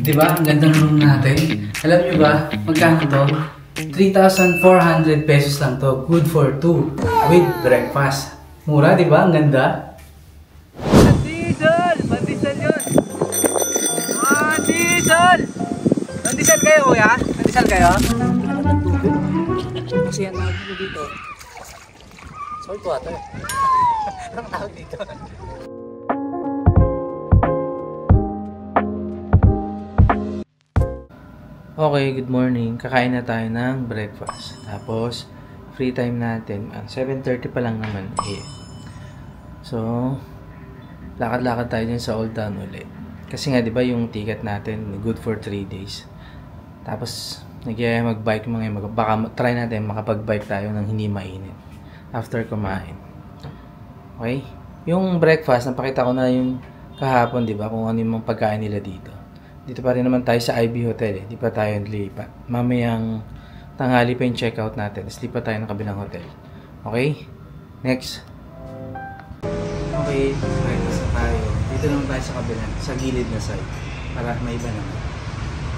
Diba? Ang ganda ng room natin. Alam nyo ba, magkano to? 3,400 pesos lang to. Good for 2 with breakfast. Mura, diba? Ang ganda. Diesel! Diesel yun! Diesel! Diesel kayo, kuya? Diesel kayo? Kasi yan tawag dito. Salt water. Ang tawag dito. Okay, good morning. Kakain na tayo ng breakfast. Tapos, free time natin. 7:30 pa lang naman. So, lakad-lakad tayo din sa Old Town ulit. Kasi nga, di ba yung ticket natin, good for 3 days. Tapos, mag-bike mga baka try natin makapag-bike tayo ng hindi mainit. After kumain. Okay? Yung breakfast, napakita ko na yung kahapon, di ba? Kung ano yung pagkain nila dito. Dito pa rin naman tayo sa IB Hotel. Di pa tayo nilipat. Mamayang tanghali pa yung check-out natin. Tapos di pa tayo ng kabilang hotel. Okay? Next. Okay. Breakfast na tayo. Dito naman tayo sa kabilang. Sa gilid na side. Para may iba naman.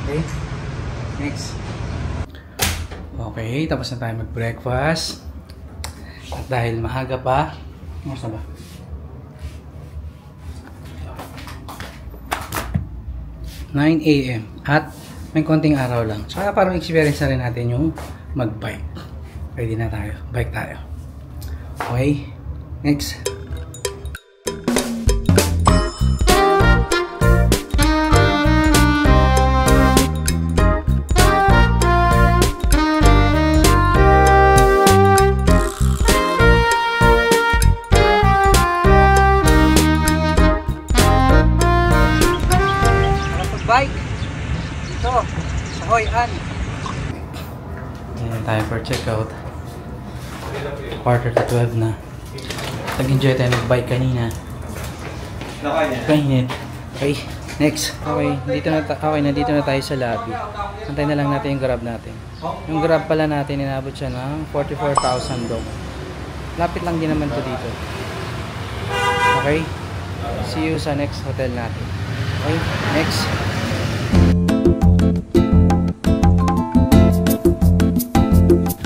Okay? Next. Okay. Tapos na tayo mag-breakfast. At dahil maaga pa. Ano ba? 9 AM at may konting araw lang. So parang experience na rin natin yung mag-bike. Ready na tayo. Bike tayo. Okay. Next. Bike dito sa Hoi-An. Ayan tayo for checkout. 11:45 na. Nag-enjoy tayo mag-bike kanina. Kainit. Okay, next. Okay, dito na tayo sa lobby. Antayin na lang natin yung Grab natin. Yung Grab pala natin, inabot siya ng 44,000 dong. Lapit lang din naman to dito. Okay, see you sa next hotel natin. Okay, next.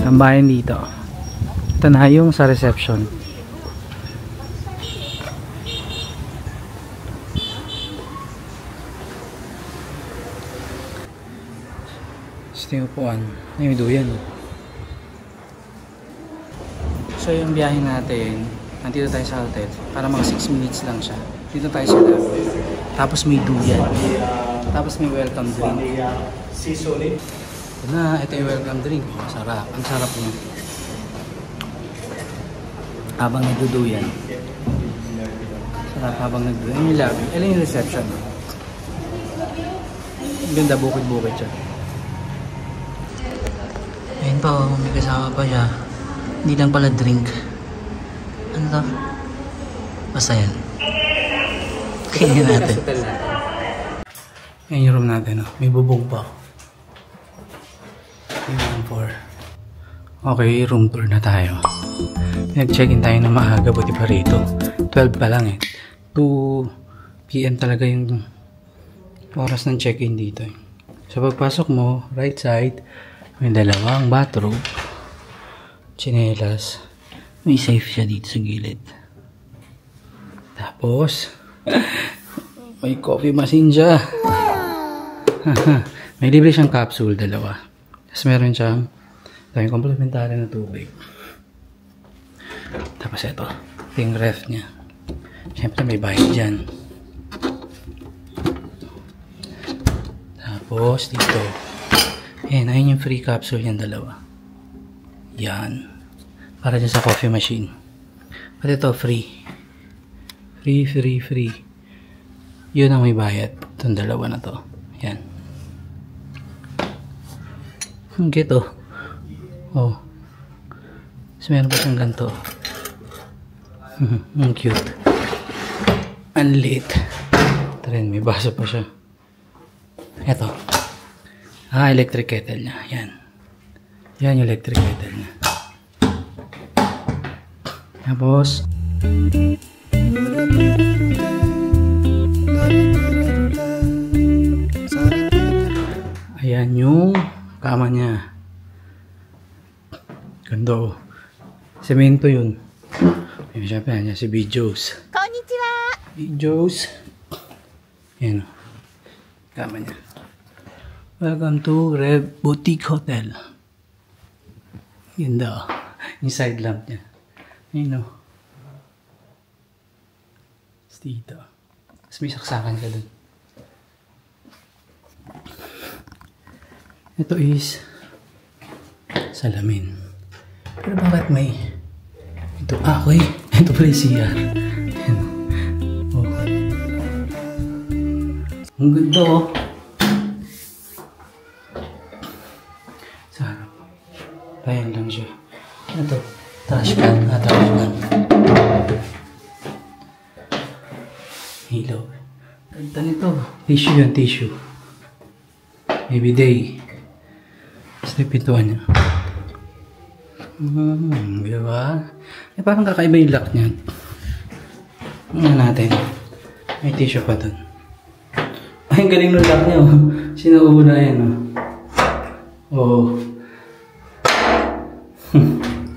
Tambayan dito. Ito na yung sa reception. Ito yung upuan. May duyan. So yung biyahe natin, nandito tayo sa hotel. Para mga 6 minutes lang siya. Dito tayo sa lobby. Tapos may duyan. Tapos may welcome drink. Ito na, ito yung welcome drink. Masarap. Ang sarap niya. Habang nagduduyan. Sarap habang nagduduyan. Yung lobby. Alam yung reception. Ganda, bukid-bukid siya. Ayun pa, may kasama pa siya. Hindi lang pala drink. Ano to? Basta yan. Kaya natin. Yan yung room natin. Oh. May bubong pa. Okay, room tour na tayo. Nag-check-in tayo na maaga, buti pa rito. 12 pa lang eh. 2 PM talaga yung oras ng check-in dito eh. So pagpasok mo, right side, may dalawang bathroom, tsinelas, may safe siya dito sa gilid. Tapos, may coffee machine siya. May libre siyang capsule, dalawa. Tapos meron siyang yung komplementary na tubig. Tapos ito yung ref niya. Siyempre may bayad dyan. Tapos dito, ayun yung free capsule yung dalawa. Yan. Para dyan sa coffee machine. Pati ito free. Free. Yun ang may bayad. Itong dalawa na to. Yan. Gito. Oh. So, meron pa siyang ganito. Ang cute. Ang liit. Ito rin, may baso pa siya. Ito. Electric kettle niya. Yan. Yan yung electric kettle niya. Tapos, Yan yung kama niya. Ganda oh. Semento yun. Yan siya pa yan. Si Bijos. Konnichiwa! Bijos. Yan oh. Kama niya. Welcome to Red Boutique Hotel. Ganda oh. Yung side lamp niya. Yan oh. Dito. Tapos may saksakan ka dun. Ito is salamin. Pero bakit may ito? Okay. Ito pala yung CR. Ayan. Oh. Ang ganda oh. Sa harap. Ayan lang siya. Ito. Trash can. Trash can. Ilaw. Ganda nito. Tissue yan, tissue. Maybe day. Basta yung pintuan niya. Diba? Eh, parang kakaiba yung lock niyan. Tingnan natin. May tissue pa dun. Ay, ang galing ng lock niya. Oh. Sinuuna yan. Oh.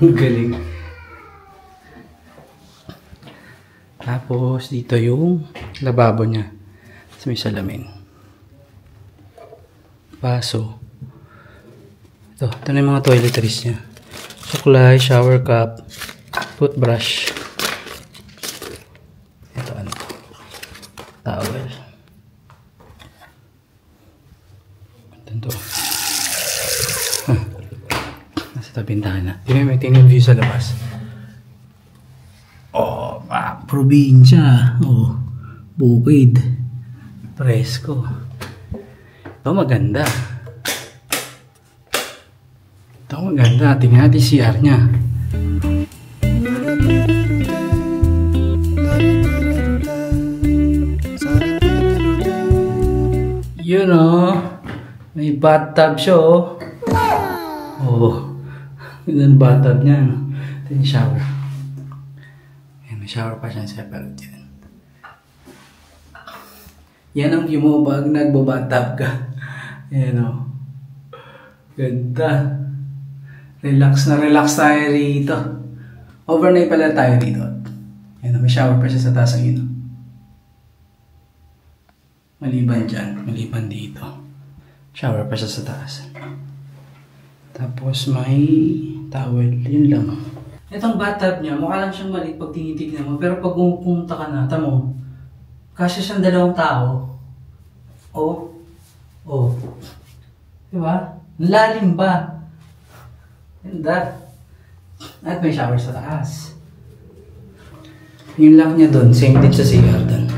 Ang galing. Tapos, dito yung lababo niya. Tapos may salamin. Baso. Ito na yung mga toiletries niya. Suklay, shower cup, toothbrush. Ito ano? Towel. Ito. Nasa tabintahan na. May tingin view sa labas. Oh, probinsya. Oh, bukid. Presko. Ito maganda. Ito maganda. Tingnan natin CR niya. Yun oh. May bathtub siya oh. Oh. Yun ang bathtub niya. Ito yung shower. Shower pa siya separate dyan. Yan ang view mo pag nagbabathtub ka. Yan o. Ganda. Relax na relax tayo rito. Overnight pala tayo rito. Yan o, may shower pa siya sa taas ng ino. Maliban dyan. Maliban dito. Shower pa siya sa taas. Tapos may towel. Yun lang. Itong bathtub niya, mukha lang siyang maliit pag tinitignan mo. Pero pag pumunta ka na, tamo, kasi siyang dalawang tao. Oh. Oh. Diba? Lalim ba? Ganda. At may shower sa taas. Yung lock niya doon, same din sa CR doon.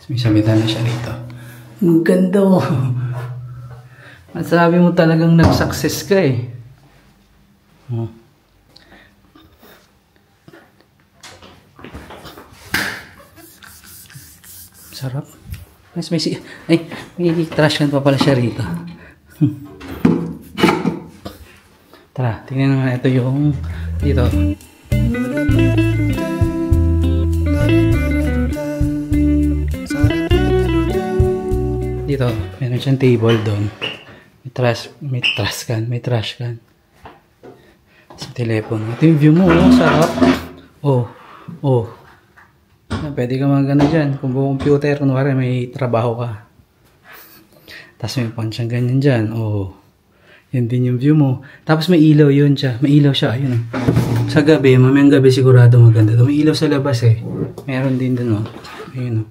May samitan na siya dito. Ang ganda mo. Masabi mo talagang nag-success ka eh. Oh. Sarap. Mas may trash can pa pala siya rito. Tara, tingnan naman ito yung dito. Dito, meron siyang table doon. May trash can. Sa telepono. Ito yung view mo, oh, sarap. Oh. Pwede ka magana dyan. Kung buong computer, kunwari may trabaho ka. Tapos may pan siyang ganyan dyan. Oh. Yan din yung view mo. Tapos may ilaw yun siya. May ilaw siya. Ayun, oh. Sa gabi, mamayang gabi sigurado maganda. May ilaw sa labas eh. Meron din dun, oh. Ayun, oh.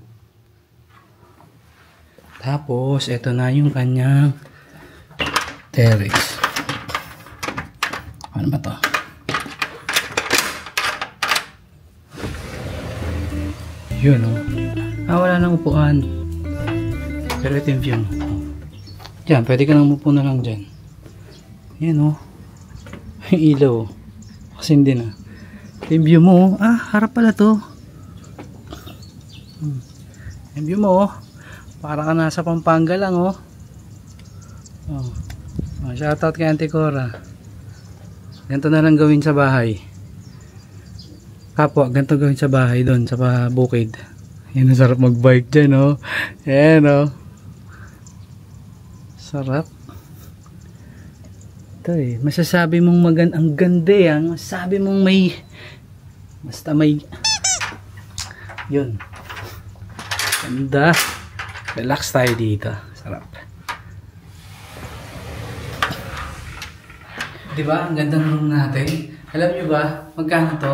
Tapos, ito na yung kanyang terrace. Ano ba to? Yun, oh. Wala nang upuan. Pero ito yung view mo. Diyan, pwede ka nang umupo na lang dyan. Yan, oh. Yung ilaw, oh. Kasi hindi na. Ito yung view mo, oh. Harap pala to. Yung view mo, oh. Para ka nasa Pampanga lang, oh. Oh. Shoutout kay Auntie Cora. Ganito na lang gawin sa bahay. Kapwa, ganito gawin sa bahay doon, sa bukid. Yan, ang sarap mag-bike dyan, oh. Yan, oh. Sarap. Ito eh. Masasabi mong ang ganda yan. Masasabi mong may... Basta may... Yun. Ganda. Relax tayo dito. Sarap. Diba? Ang ganda ng room natin. Alam nyo ba? Magkano to?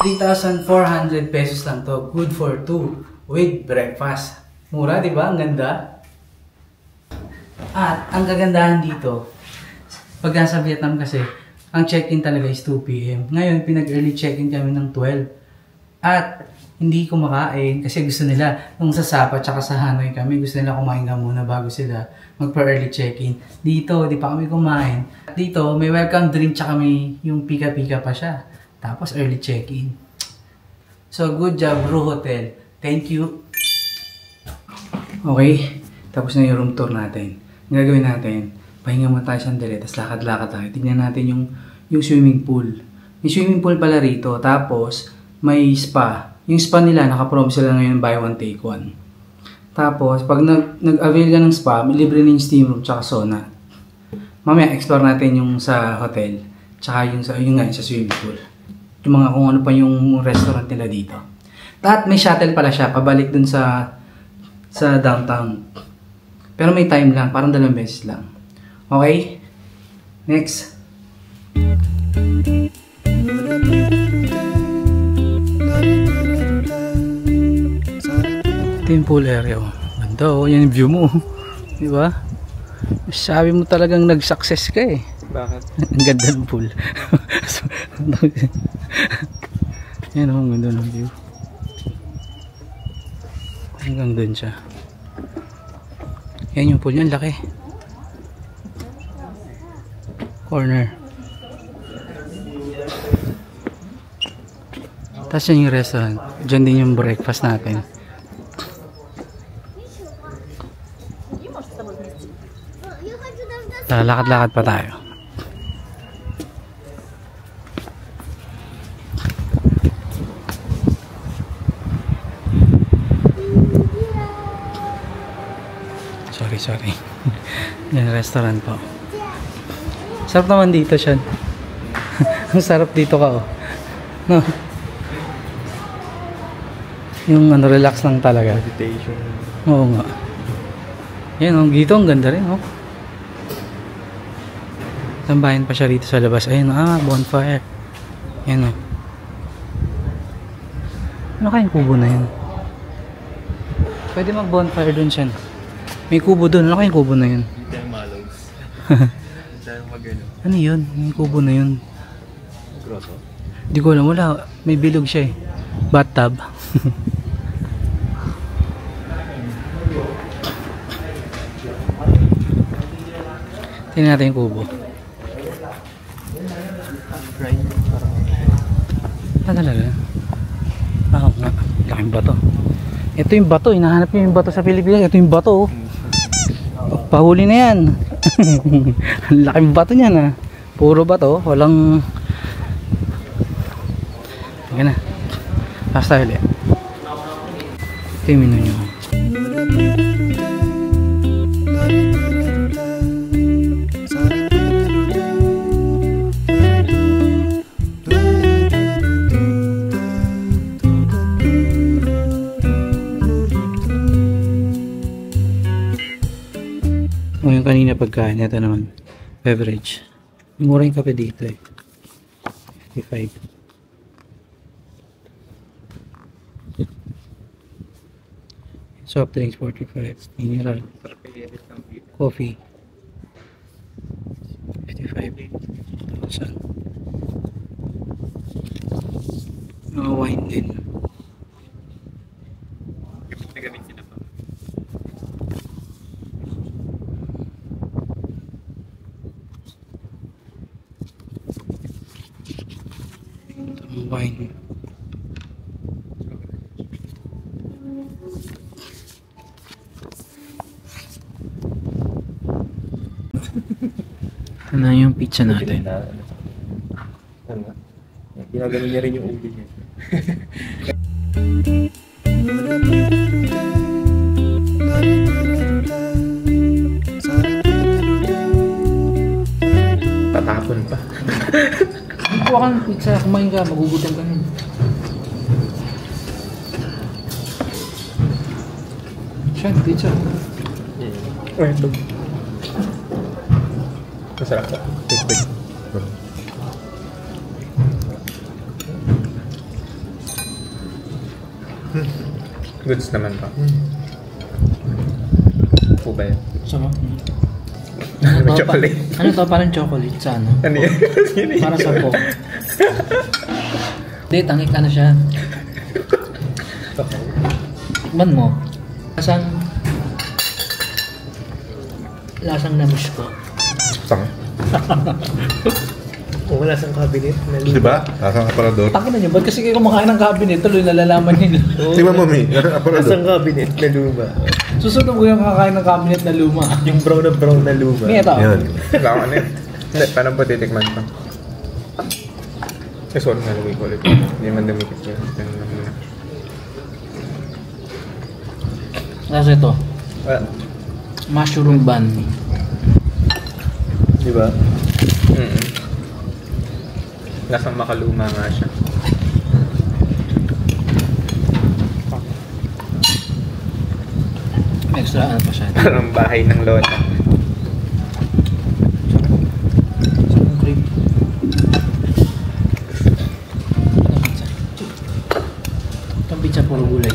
3,400 pesos lang to. Good for 2 with breakfast. Mura, diba? Ang ganda. At ang kagandahan dito, pag nasa Vietnam kasi, ang check-in talaga is 2 PM. Ngayon, pinag-early check-in kami ng 12. At hindi kumakain kasi gusto nila, nung sa Sapa tsaka sa Hanoi kami, gusto nila kumain ka muna bago sila magpa-early check-in. Dito, di pa kami kumain. Dito, may welcome drink tsaka may yung pika-pika pa siya. Tapos early check-in. So, good job, Ru Hotel. Thank you. Okay, tapos na yung room tour natin. Ang gagawin natin, pahinga mo tayo sandali, tapos lakad-lakad tayo. Tignan natin yung swimming pool. May swimming pool pala rito, tapos may spa. Yung spa nila, naka-promo sila ngayon buy one take one. Tapos, pag nag-avail ka ng spa, may libre na yung steam room tsaka sauna. Mamaya, explore natin yung sa hotel, tsaka yung sa swimming pool. Yung mga kung ano pa yung restaurant nila dito. At may shuttle pala siya, pabalik dun sa downtown. Pero may time lang, parang 2 beses lang. Okay? Next. Ito yung pool area. Ganda oh, yan yung view mo. Diba? Sabi mo talagang nag-success ka eh. Bakit? Ang ganda ng pool. Yan oh, ang ganda ng view. Hanggang dun siya. Yan yung pool niya, laki. Corner. Tapos yan yung restaurant. Diyan din yung breakfast natin. Lakad-lakad pa tayo. Sorry. Yan restaurant po. Sarap naman dito siya. Ang sarap dito ka oh. No. Yung relax lang talaga. Meditation. Oo nga. Yan oh, dito ang ganda rin oh. Tambayan pa siya rito sa labas. Ayun bonfire. Yan oh. Ano kayang kubo na yun? Pwede mag bonfire dun siya. May kubo dun. Ano kayang kubo na yun? Hindi tayo malos. Hindi tayo magano. Ano yun? May kubo na yun. Grosso? Hindi ko alam. Wala. May bilog siya eh. Bathtub. Tingnan natin yung kubo. Talaga? Oo nga. Laking bato. Ito yung bato. Hinahanap nyo yung bato sa Pilipinas. Ito yung bato. Pahuli na yan. Ang laking bato niyan ah. Puro bato. Walang... Sige na. Tapos tayo ulit. Ito yung menu nyo. Yung kanina pagkain, ito naman beverage. Mura yung kape dito eh. 55. Soft drinks 45. Mineral. Coffee 55,000. Mga wine din. Wine. Ano yung pizza natin? Ano? Ginaganon niya rin yung ubi niya. kuha ka ng pizza, kumain ka, magugutom ka nun. Siya, pizza. Masarap ka. Toothpick. Goods naman pa. Po ba yan? Sama. May chocolate. Ano to? Parang chocolate sa ano? Ano yan? Para sa po. Hindi, tangik ano siya. Tikman mo. Lasang namis ko. Sang. Oo, lasang cabinet. Diba? Lasang aparador. Takin na nyo, ba't kasi kayo kumakain ng cabinet? Tuloy nalalaman nila. Tingnan mo, Mi. Aparador. Lasang cabinet na luma. Susunod ko yung kakain ng cabinet na luma. Yung brown na luma. May ito. Yan. Wala ko ano yun. Hindi, paano po titikman pa? Eh, sorry nga, lumig ko ulit. Hindi man dumikit ko. Kasi ito, Wala. mushroom bun. Diba? Lasang makaluma nga siya. Extra ano pa siya. Parang bahay ng lola. Sarang cream. Itong pizza puro gulay.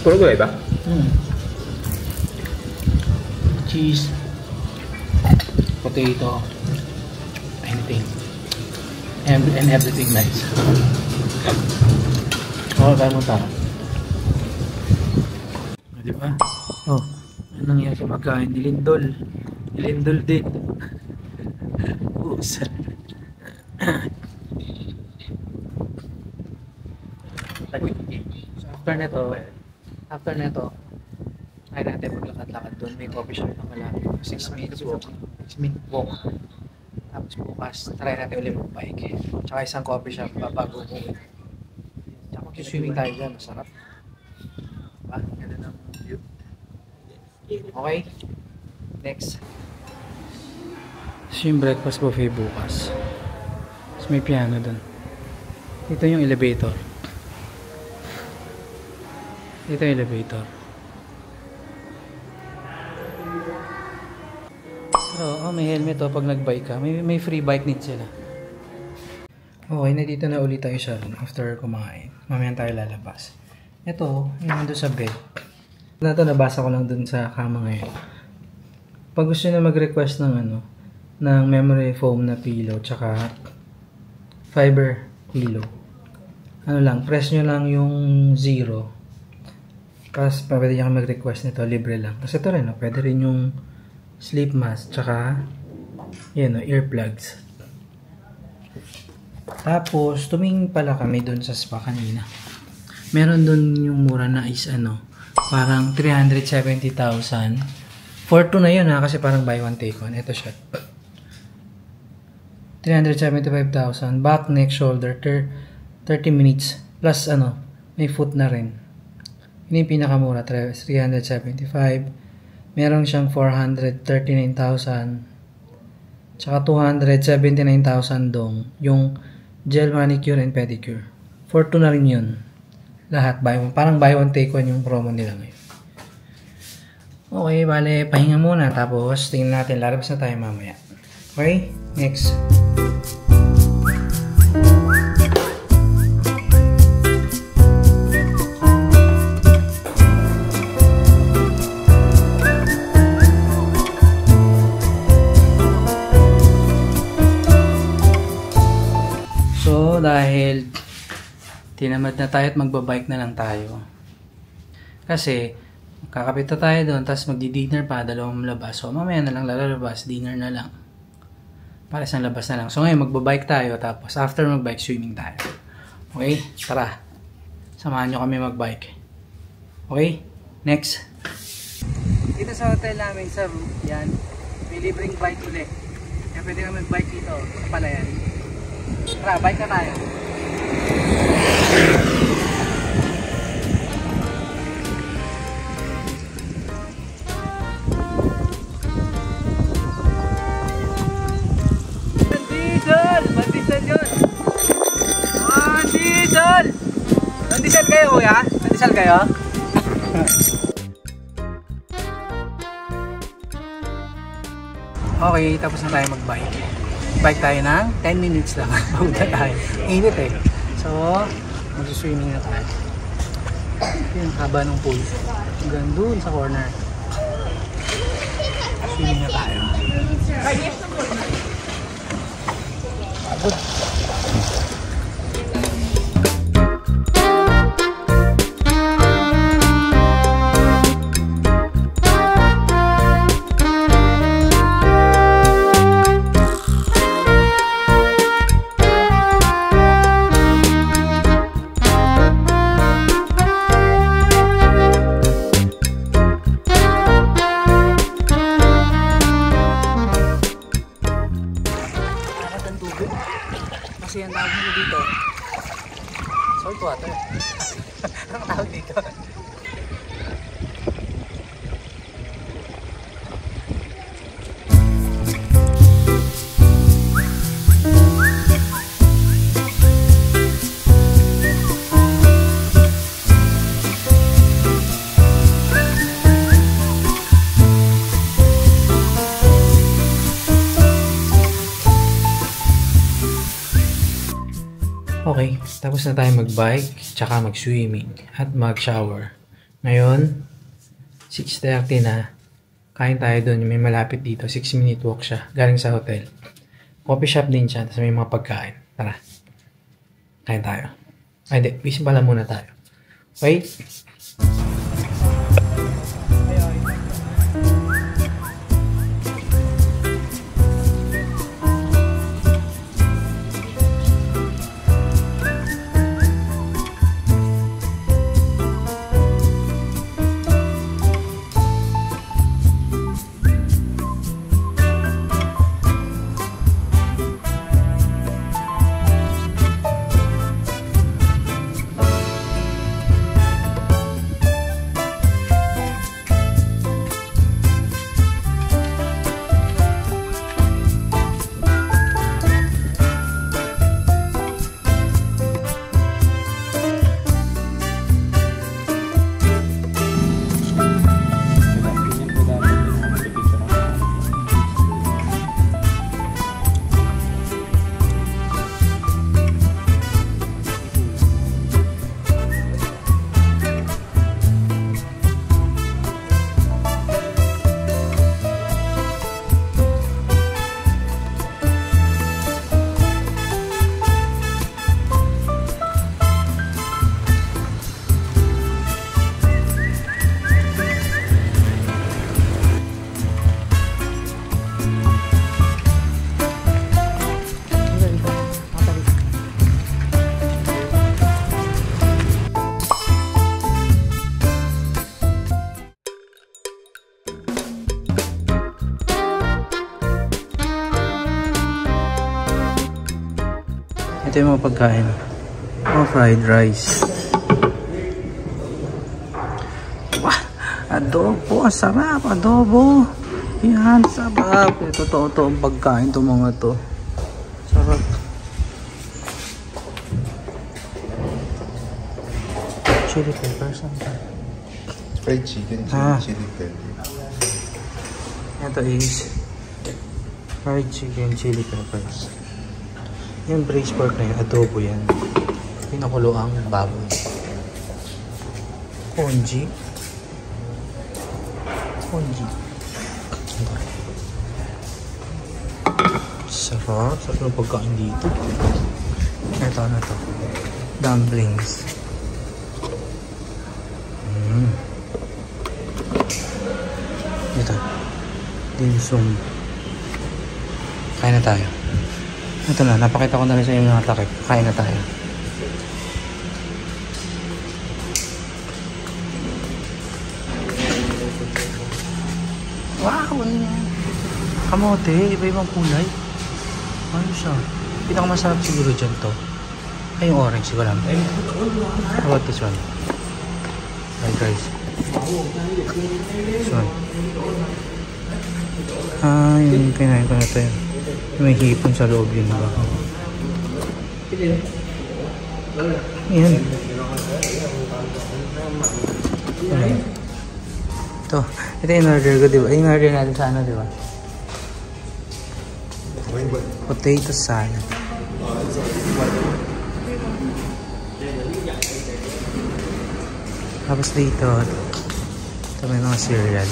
Puro gulay ba? Cheese. Potato. Anything. And everything nice. Kaya mo tara. Diba? Oh, anong nangyari sa pagkain? Nilindol. Nilindol din. Oops. So after neto, ay natin maglakad-lakad doon. May coffee shop na malapit. 6 minutes walk. 6 minute walk. Tapos bukas, try natin ulit mag-bike. Tsaka isang coffee shop bago umuwi. Tsaka mag-swimming tayo dyan. Masarap. Diba? Ganda ng view. Okay. Next. So yung breakfast buffet bukas. Tapos may piano dun. Dito yung elevator. Dito yung elevator. Pero may helmet to pag nag-bike ka. May free bike need sila. Okay, na dito na ulit tayo sa room after kumain. Mamaya tayo lalabas. Ito, yung nandun sa bed. Ito, nabasa ko lang dun sa kama ngayon. Pag gusto nyo mag-request ng ng memory foam na pillow, tsaka fiber pillow. Press nyo lang yung 0. Tapos, pwede nyo mag-request nito, libre lang. Tapos ito rin, pwede rin yung sleep mask, tsaka, earplugs. Tapos, tumingin pala kami dun sa spa kanina. Meron dun yung mura na is parang 370,000. For 2 na yun kasi parang buy one take one. Ito siya. 375,000. Back, neck, shoulder, 30 minutes. Plus may foot na rin. Yun yung pinakamura, 375. Meron siyang 439,000. Tsaka 279,000 dong. Yung gel manicure and pedicure. For 2 na rin yun. Lahat, parang buy one take one yung promo nila ngayon. Okay, bale, pahinga muna. Tapos, tingnan natin, lalabas na tayo mamaya. Okay, next. So, dahil tinamad na tayo at magbabike na lang tayo. Kasi, kakapit na tayo doon, tapos magdi-dinner pa, 2 labas. So, mamaya na lang lalabas, dinner na lang. Para isang labas na lang. So, ngayon magbabike tayo, tapos after magbike, swimming tayo. Okay? Tara. Samahan nyo kami magbike. Okay? Next. Dito sa hotel namin, sa yan, may libreng bike ulit. Kaya pwede kami magbike dito, sa Palayan. Tara, bike na tayo. Nandisal kayo, kuya? Nandisal kayo? Okay, tapos na tayo mag-bike. Bike tayo ng 10 minutes lang. Pagod na tayo. Init eh. So, mag-swimming na tayo. Yung haba ng pool. Hanggang doon sa corner. Swimming na tayo. Pagod. Kasi ang tawag nito dito, salt water. Ang tawag dito. Okay, tapos na tayo mag-bike, tsaka mag-swimming, at mag-shower. Ngayon, 6:30 na. Kain tayo doon, may malapit dito, 6-minute walk siya, galing sa hotel. Coffee shop din siya, tapos may mga pagkain. Tara, kain tayo. Ay, hindi, busy pala muna tayo. Wait. Ito yung mga pagkain. Fried rice. Wah! Adobo! Ang sarap! Adobo! Yan! Sarap! Totoo to ang pagkain itong mga to. Sarap. Chili peppers. Fried chicken, chili pepper. Ito is fried chicken, chili peppers. Yung braised pork na yun, adobo yan. Pinakulo ang baboy. Congee. Sarap. Sarap ng pagkain dito. Ito na to. Dumplings. Ito. Dim sum. Kain na tayo. Ito na, napakita ko na rin sa inyo mga takip. Kain na tayo. Wow! Ano yan? Kamote, iba-ibang kulay. Ano siya? Pinakamasarap siguro dyan to. Ay, yung orange, siguro lang. How about this one? Fried rice. This one. Ah, yung kinain ko na ito yun. May hipon sa loob yun ba? Yan. Ito yung order ko, diba? Yung order natin sa ano, diba? Potato salad. Tapos dito, ito may mga cereal.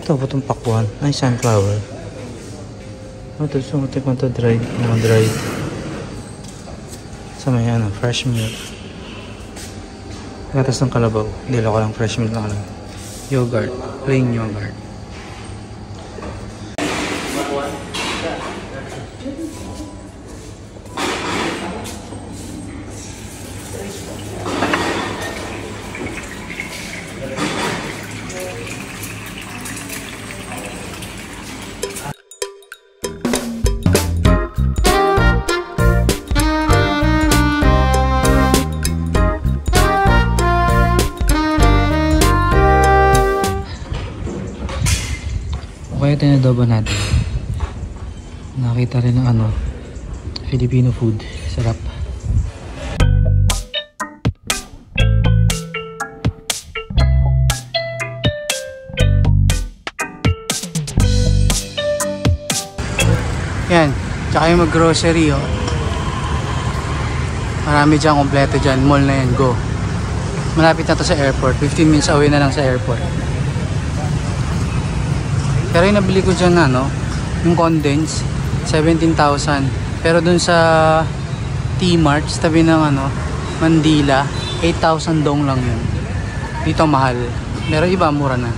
Ito, putong pakwan. Ay, sunflower. Ito, sumutik mo ito, dried. Mga dried. Sa may ano, fresh milk. Gatas ng kalabaw. Dilo ko lang, fresh milk lang. Yogurt. Plain yogurt. Okay, ito yung adobo natin. Nakita rin ng ano, Filipino food. Sarap. Yan, tsaka yung mag-grocery, oh. Marami dyan, kompleto dyan. Mall na yan, go. Malapit na to sa airport. 15 minutes away na lang sa airport. Pero yung nabili ko dyan, ano, yung condense, 17,000. Pero dun sa T-Mart, tabi ng ano, Mandila, 8,000 dong lang yun. Dito mahal. Pero iba, mura na.